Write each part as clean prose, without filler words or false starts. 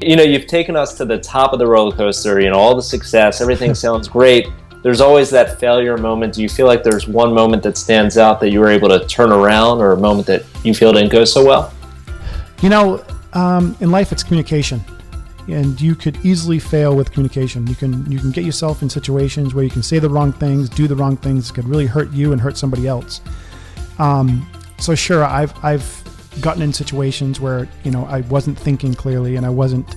You've taken us to the top of the roller coaster, all the success, everything sounds great. There's always that failure moment. Do you feel like there's one moment that stands out that you were able to turn around, or a moment that you feel didn't go so well? In life, it's communication, and you could easily fail with communication. You can get yourself in situations where you can say the wrong things, do the wrong things, could really hurt you and hurt somebody else. So sure, I've gotten in situations where I wasn't thinking clearly and I wasn't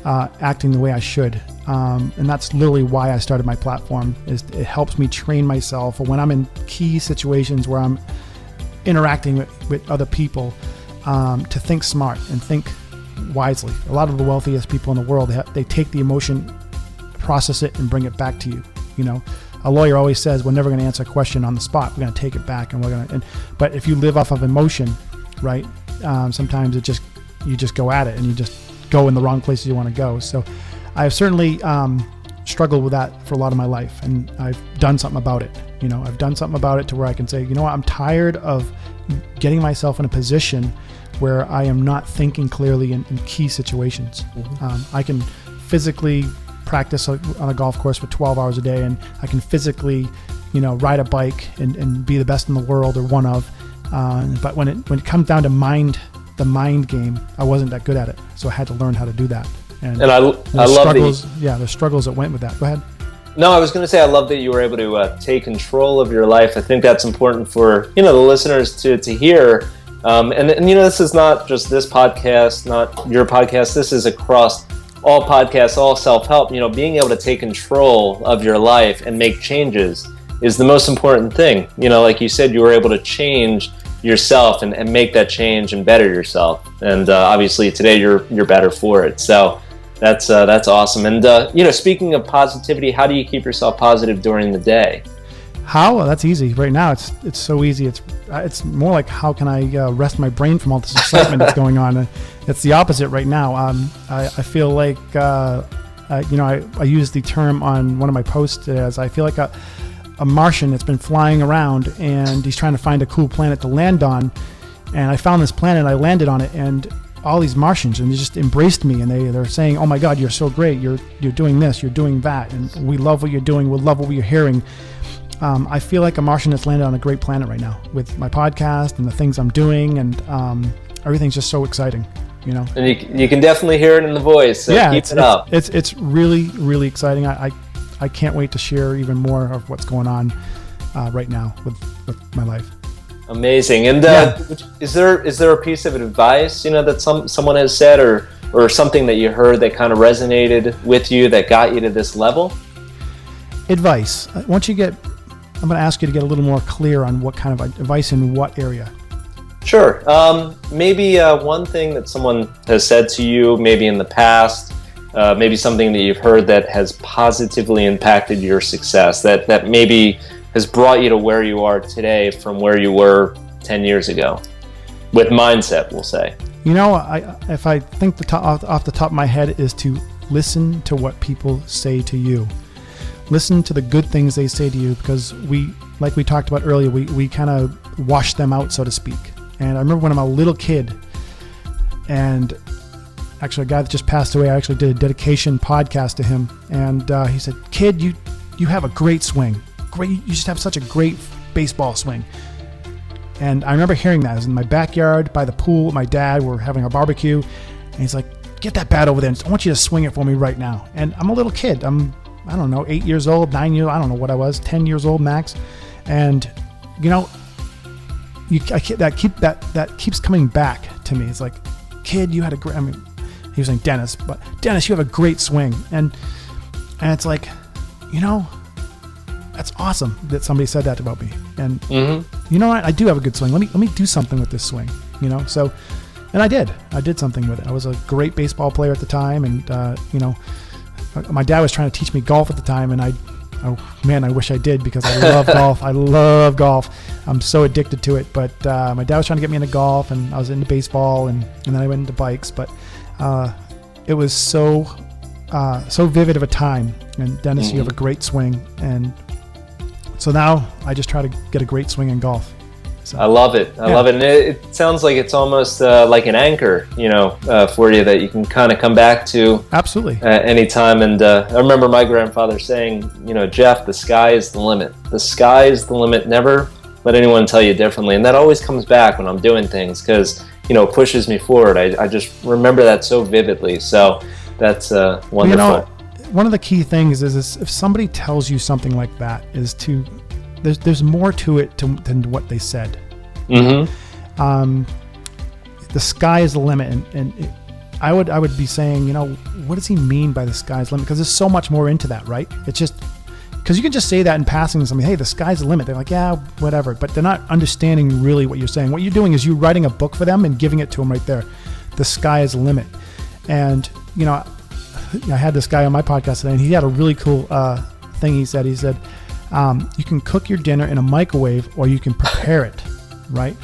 acting the way I should, and that's literally why I started my platform. Is it helps me train myself when I'm in key situations where I'm interacting with other people, to think smart and think wisely. A lot of the wealthiest people in the world, they take the emotion, process it, and bring it back to you. A lawyer always says, we're never going to answer a question on the spot. We're going to take it back, and but if you live off of emotion, right? Sometimes you just go at it, and you just go in the wrong places you want to go. So I've certainly struggled with that for a lot of my life, and I've done something about it. I've done something about it to where I can say, I'm tired of getting myself in a position where I am not thinking clearly in key situations. Mm-hmm. I can physically practice on a golf course for 12 hours a day, and I can physically, ride a bike and be the best in the world, or one of. But when it comes down to the mind game, I wasn't that good at it. So I had to learn how to do that. And I love the struggles that went with that. Go ahead. No, I was going to say, I love that you were able to take control of your life. I think that's important for, the listeners to hear. And this is not just this podcast, not your podcast. This is across all podcasts, all self-help. Being able to take control of your life and make changes is the most important thing. Like you said, you were able to change yourself and make that change and better yourself. And obviously today you're better for it. So that's awesome. And speaking of positivity, how do you keep yourself positive during the day? How? Well, that's easy. Right now, it's so easy. It's more like, how can I rest my brain from all this excitement that's going on? It's the opposite right now. I feel like I use the term on one of my posts as, I feel like a Martian that's been flying around, and he's trying to find a cool planet to land on. And I found this planet, I landed on it, and all these Martians, and they just embraced me, and they're saying, "Oh my God, you're so great! You're doing this, you're doing that, and we love what you're doing. We love what you're hearing." I feel like a Martian that's landed on a great planet right now with my podcast and the things I'm doing, and everything's just so exciting, And you can definitely hear it in the voice. So keep it up. It's really, really exciting. I can't wait to share even more of what's going on right now with my life. Amazing. And is there a piece of advice that someone has said, or something that you heard that kind of resonated with you that got you to this level? Advice. I'm going to ask you to get a little more clear on what kind of advice in what area. Sure. Maybe one thing that someone has said to you, maybe in the past, maybe something that you've heard that has positively impacted your success, that maybe has brought you to where you are today from where you were 10 years ago, with mindset, we'll say. If I think off the top of my head, is to listen to what people say to you. Listen to the good things they say to you, because like we talked about earlier, we kind of wash them out, so to speak. And I remember when I'm a little kid, and actually a guy that just passed away, I actually did a dedication podcast to him, and he said, "Kid, you have a great swing. You just have such a great baseball swing." And I remember hearing that. I was in my backyard by the pool with my dad. We're having a barbecue, and he's like, "Get that bat over there. I want you to swing it for me right now." And I'm a little kid. I don't know, 8 years old, 9 years, I don't know what I was, 10 years old max. And, that keeps coming back to me. It's like, "Kid, you had a great," he was saying Dennis, but "Dennis, you have a great swing." And it's like, that's awesome that somebody said that about me. And you know what? I do have a good swing. Let me do something with this swing, So, and I did something with it. I was a great baseball player at the time. And, my dad was trying to teach me golf at the time, and I wish I did, because I love golf. I love golf. I'm so addicted to it. But my dad was trying to get me into golf, and I was into baseball, and then I went into bikes. But it was so vivid of a time. And Dennis, you have a great swing, and so now I just try to get a great swing in golf. So, I love it. I love it. And it sounds like it's almost like an anchor, for you that you can kind of come back to. Absolutely. Anytime. And I remember my grandfather saying, Jeff, the sky is the limit. The sky is the limit. Never let anyone tell you differently. And that always comes back when I'm doing things because, it pushes me forward. I just remember that so vividly. So that's wonderful. One of the key things is if somebody tells you something like that there's more to it than what they said. Mm-hmm. The sky is the limit, and I would be saying, what does he mean by the sky's limit? Because there's so much more into that, right? It's just because you can just say that in passing to somebody, hey, the sky's the limit. They're like, yeah, whatever, but they're not understanding really what you're saying. What you're doing is you're writing a book for them and giving it to them right there. The sky is the limit, and I had this guy on my podcast today, and he had a really cool thing. He said, you can cook your dinner in a microwave, or you can prepare it, right?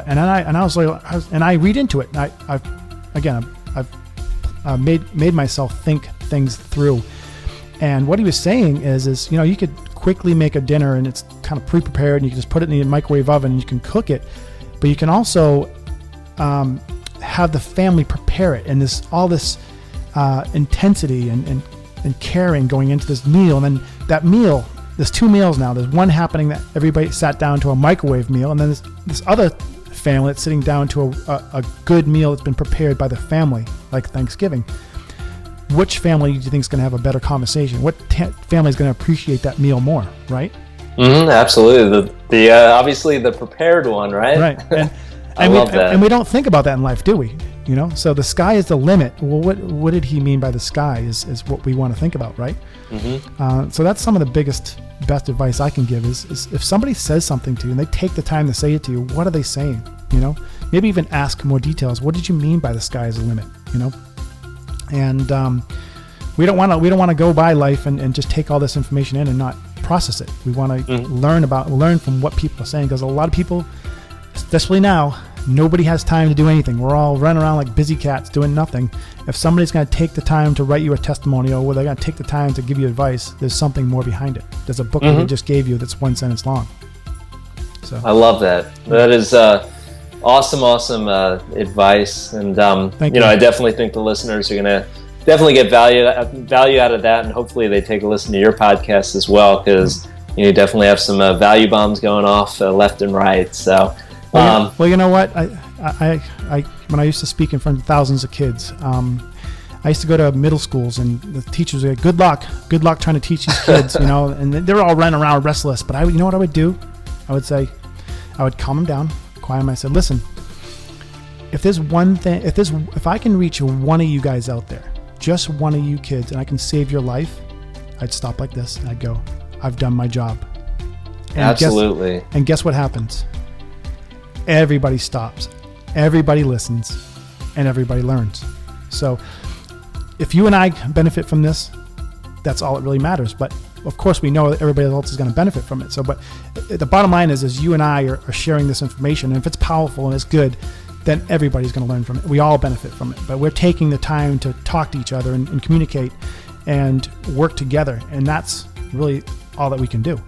And I was like, and I read into it. And I've made myself think things through. And what he was saying is you could quickly make a dinner, and it's kind of pre-prepared, and you can just put it in the microwave oven, and you can cook it. But you can also have the family prepare it, and all this intensity and caring going into this meal, and then that meal. There's two meals now. There's one happening that everybody sat down to a microwave meal, and then there's this other family that's sitting down to a good meal that's been prepared by the family, like Thanksgiving. Which family do you think is going to have a better conversation? What family is going to appreciate that meal more, right? Absolutely. The obviously the prepared one, right? Right. I love that. And we don't think about that in life, do we? So the sky is the limit. Well, what did he mean by the sky is what we want to think about, right? Mm-hmm. So that's some of the best advice I can give is if somebody says something to you and they take the time to say it to you, what are they saying? Maybe even ask more details. What did you mean by the sky is the limit? And we don't want to go by life and just take all this information in and not process it. We want to learn from what people are saying, because a lot of people, especially now, nobody has time to do anything. We're all running around like busy cats doing nothing. If somebody's going to take the time to write you a testimonial, or they're going to take the time to give you advice, there's something more behind it. There's a book that they just gave you that's one sentence long. So I love that. That is awesome advice. And Thank you. I definitely think the listeners are going to definitely get value out of that, and hopefully they take a listen to your podcast as well, because you definitely have some value bombs going off left and right. So. Well, you know what? I when I used to speak in front of thousands of kids, I used to go to middle schools, and the teachers would say, good luck trying to teach these kids, and they're all running around restless. But you know what I would do? I would calm them down, quiet them. I said, listen, if there's one thing, if I can reach one of you guys out there, just one of you kids, and I can save your life, I'd stop like this, and I'd go, I've done my job. And absolutely. Guess what happens? Everybody stops, everybody listens, and everybody learns. So if you and I benefit from this, that's all that really matters. But of course we know that everybody else is going to benefit from it. So, but the bottom line is you and I are sharing this information, and if it's powerful and it's good, then everybody's going to learn from it. We all benefit from it, but we're taking the time to talk to each other and communicate and work together. And that's really all that we can do.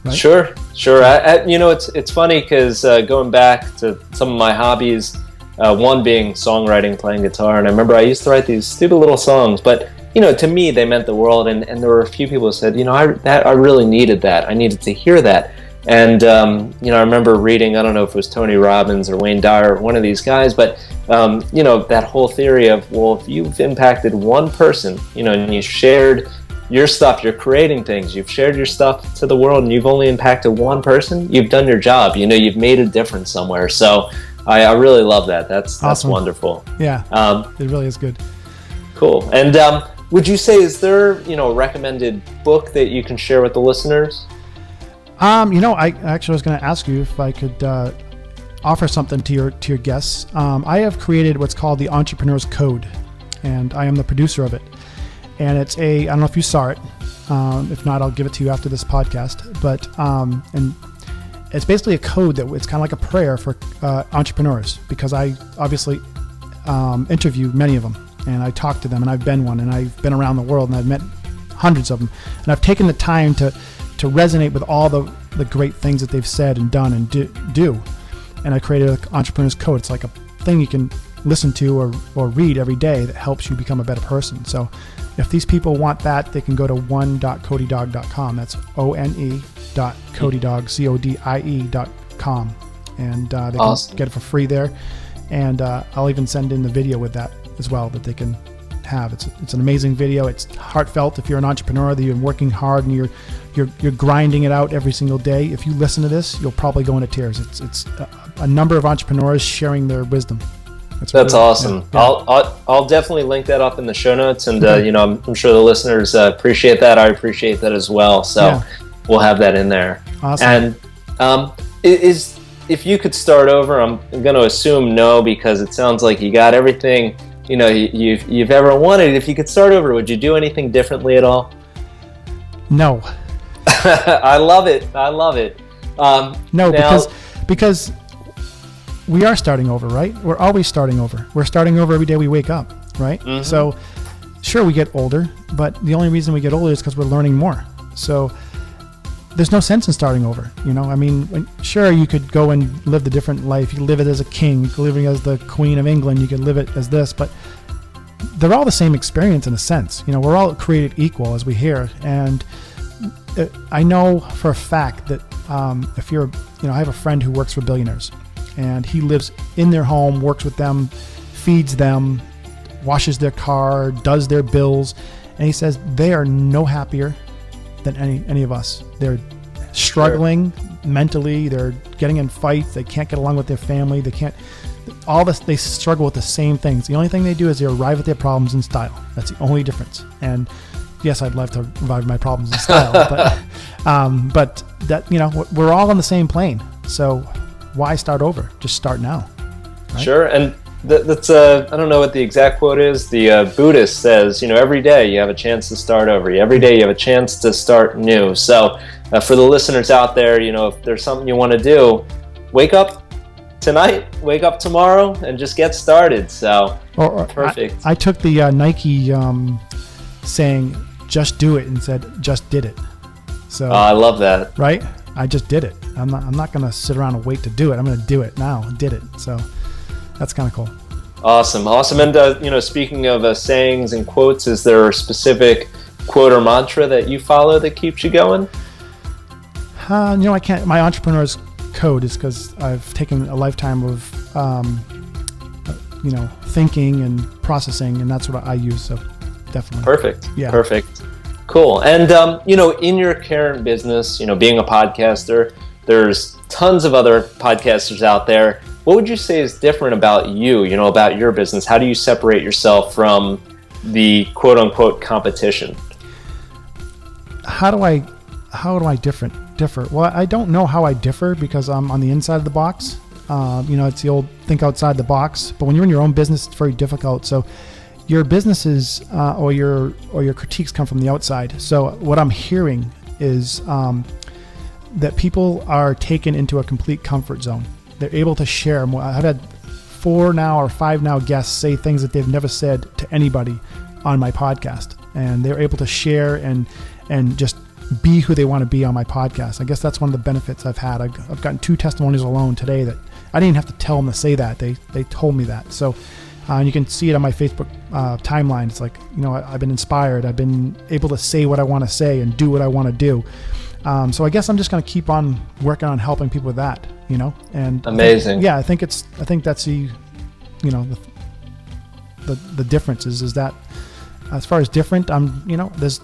Right? Sure. It's funny because going back to some of my hobbies, one being songwriting, playing guitar, and I remember I used to write these stupid little songs, but to me they meant the world, and there were a few people who said, I really needed that. I needed to hear that. And I remember reading, I don't know if it was Tony Robbins or Wayne Dyer, one of these guys, but that whole theory of, well, if you've impacted one person, and you shared your stuff, you're creating things, you've shared your stuff to the world, and you've only impacted one person, you've done your job. You've made a difference somewhere. So I really love that. That's awesome. Wonderful. Yeah, it really is good. Cool. And would you say, is there a recommended book that you can share with the listeners? I actually was going to ask you if I could offer something to your guests. I have created what's called the Entrepreneur's Code, and I am the producer of it. And it's I don't know if you saw it. If not, I'll give it to you after this podcast. But and it's basically a code that it's kind of like a prayer for entrepreneurs, because I obviously interview many of them, and I talk to them, and I've been one, and I've been around the world, and I've met hundreds of them, and I've taken the time to resonate with all the great things that they've said and done and do. and I created an Entrepreneur's Code. It's like a thing you can listen to or read every day that helps you become a better person. So if these people want that, they can go to one.codydog.com. That's one.codydog.com. And they can get it for free there. And I'll even send in the video with that as well that they can have. It's an amazing video. It's heartfelt. If you're an entrepreneur that you're working hard and you're grinding it out every single day, if you listen to this, you'll probably go into tears. It's a number of entrepreneurs sharing their wisdom. That's really awesome. Yeah. I'll definitely link that up in the show notes, and I'm sure the listeners appreciate that. I appreciate that as well. So we'll have that in there. Awesome. And if you could start over, I'm going to assume no, because it sounds like you got everything you've ever wanted. If you could start over, would you do anything differently at all? No. I love it. No, because we are starting over, right? We're always starting over. We're starting over every day we wake up, right? Mm-hmm. So sure, we get older, but the only reason we get older is because we're learning more. So there's no sense in starting over. I mean, sure, you could go and live the different life. You could live it as a king, you could live it as the Queen of England, you could live it as this, but they're all the same experience in a sense. We're all created equal, as we hear. And I know for a fact that if you're, I have a friend who works for billionaires, and he lives in their home, works with them, feeds them, washes their car, does their bills, and he says they are no happier than any of us. They're struggling mentally. They're getting in fights. They can't get along with their family. They struggle with the same things. The only thing they do is they arrive at their problems in style. That's the only difference. And yes, I'd love to revive my problems in style, but that, we're all on the same plane. So why start over? Just start now. Right? Sure. And that's I don't know what the exact quote is. The Buddhist says, every day you have a chance to start over. Every day you have a chance to start new. So for the listeners out there, if there's something you want to do, wake up tonight, wake up tomorrow, and just get started. So perfect. I took the Nike saying, just do it, and said, just did it. So I love that. Right? I just did it. I'm not going to sit around and wait to do it. I'm going to do it now. Did it. So that's kind of cool. Awesome. And speaking of sayings and quotes, is there a specific quote or mantra that you follow that keeps you going? I can't. My Entrepreneur's Code is because I've taken a lifetime of thinking and processing, and that's what I use. So definitely. Perfect. Yeah. Perfect. Cool. And, in your current business, being a podcaster, there's tons of other podcasters out there. What would you say is different about you, about your business? How do you separate yourself from the quote unquote competition? How do I differ? Well, I don't know how I differ because I'm on the inside of the box. It's the old think outside the box, but when you're in your own business, it's very difficult. So your businesses or your critiques come from the outside. So what I'm hearing is that people are taken into a complete comfort zone. They're able to share more. I've had 4 now or 5 now guests say things that they've never said to anybody on my podcast, and they're able to share and just be who they want to be on my podcast. I guess that's one of the benefits I've had. I've gotten 2 testimonies alone today that I didn't even have to tell them to say that. They told me that. So and you can see it on my Facebook timeline. It's like, I've been inspired. I've been able to say what I want to say and do what I want to do. So I guess I'm just going to keep on working on helping people with that, and amazing. I think that's the difference is that as far as different, there's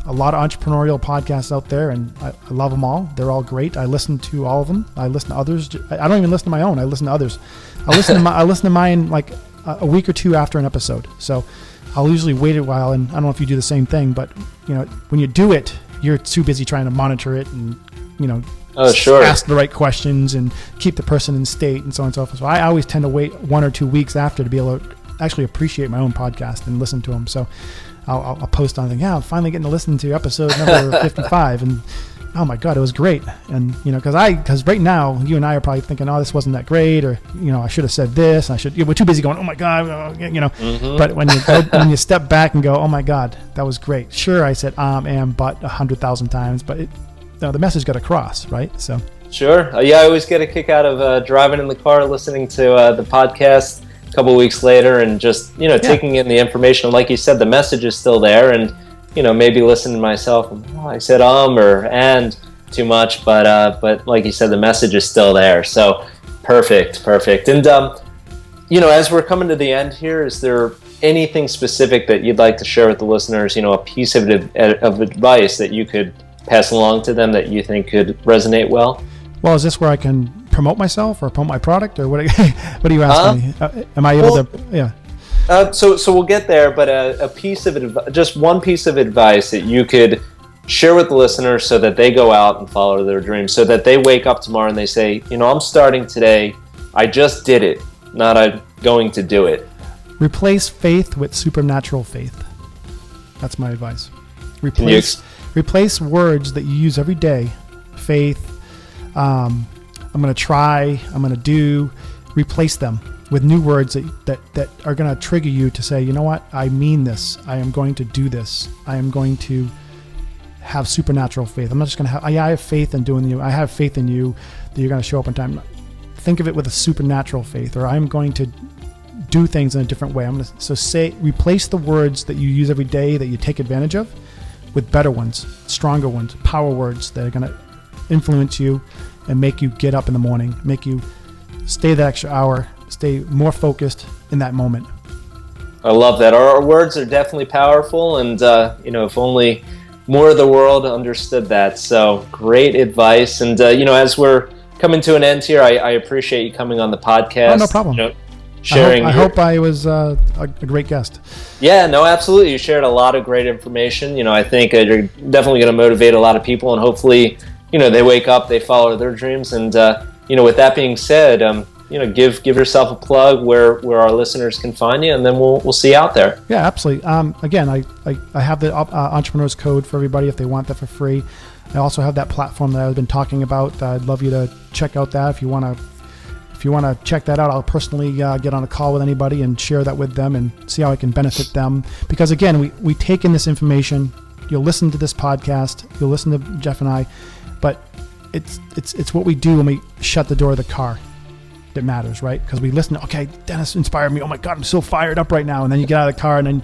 a lot of entrepreneurial podcasts out there, and I love them all. They're all great. I listen to all of them. I listen to others. I don't even listen to my own. I listen to others. I listen to mine like a week or 2 after an episode. So I'll usually wait a while, and I don't know if you do the same thing, but when you do it, you're too busy trying to monitor it and ask the right questions and keep the person in state and so on and so forth. So I always tend to wait 1 or 2 weeks after to be able to actually appreciate my own podcast and listen to them. So I'll post on thing. Yeah, I'm finally getting to listen to episode number 55, and oh my God, it was great. And because right now you and I are probably thinking, oh, this wasn't that great, or I should have said this. And we're too busy going, oh my God, Mm-hmm. But when you step back and go, oh my God, that was great. Sure, I said am, but 100,000 times, but the message got across, right? So Sure. Yeah, I always get a kick out of driving in the car, listening to the podcast a couple weeks later, and just taking in the information. And like you said, the message is still there, and maybe listening to myself. I said or and too much, but like you said, the message is still there. So perfect. And as we're coming to the end here, is there anything specific that you'd like to share with the listeners? A piece of advice that you could pass along to them that you think could resonate well? Well, is this where I can promote myself or promote my product, or what? What are you asking me? Am I able to? Yeah. So we'll get there, but a piece of just one piece of advice that you could share with the listeners so that they go out and follow their dreams, so that they wake up tomorrow and they say, I'm starting today. I just did it, not I'm going to do it. Replace faith with supernatural faith. That's my advice. Replace words that you use every day. Faith. I'm going to try. I'm going to do. Replace them with new words that are going to trigger you to say, you know what? I mean this. I am going to do this. I am going to have supernatural faith. I'm not just going to have. I have faith in doing you. I have faith in you that you're going to show up on time. Think of it with a supernatural faith, or I'm going to do things in a different way. Replace the words that you use every day that you take advantage of with better ones, stronger ones, power words that are going to influence you and make you get up in the morning, make you stay that extra hour, stay more focused in that moment. I love that. Our words are definitely powerful, and if only more of the world understood that. So great advice. And as we're coming to an end here, I appreciate you coming on the podcast. Oh, no problem. Sharing. I hope I was a great guest. Yeah, no, absolutely. You shared a lot of great information. I think you're definitely going to motivate a lot of people, and hopefully, they wake up, they follow their dreams. And, with that being said, give yourself a plug where our listeners can find you, and then we'll see you out there. Yeah, absolutely. Again, I have the Entrepreneur's Code for everybody if they want that for free. I also have that platform that I've been talking about. I'd love you to check out that if you want to check that out. I'll personally get on a call with anybody and share that with them and see how I can benefit them. Because again, we take in this information. You'll listen to this podcast. You'll listen to Jeff and I, but it's what we do when we shut the door of the car that matters, right? Because we listen. Okay, Dennis inspired me. Oh my God, I'm so fired up right now. And then you get out of the car, and then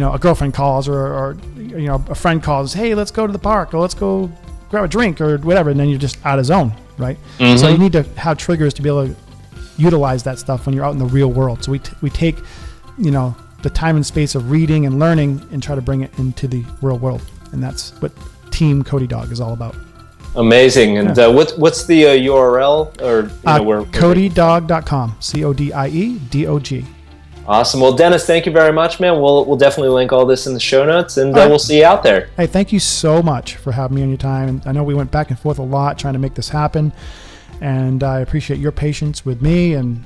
a girlfriend calls or a friend calls. Hey, let's go to the park, or let's go grab a drink or whatever. And then you're just out of zone, right? Mm-hmm. So you need to have triggers to be able to utilize that stuff when you're out in the real world. So we take, the time and space of reading and learning and try to bring it into the real world. And that's what Team Cody Dog is all about. Amazing. And what's the URL or where? CodyDog.com. CODIEDOG. Awesome. Well, Dennis, thank you very much, man. We'll definitely link all this in the show notes, and we'll see you out there. Hey, thank you so much for having me on your time. And I know we went back and forth a lot trying to make this happen. And I appreciate your patience with me, and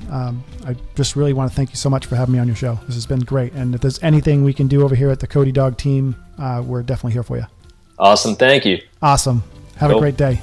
I just really want to thank you so much for having me on your show. This has been great, and if there's anything we can do over here at the Cody Dog team, we're definitely here for you. Awesome. Thank you. Awesome. Have a great day.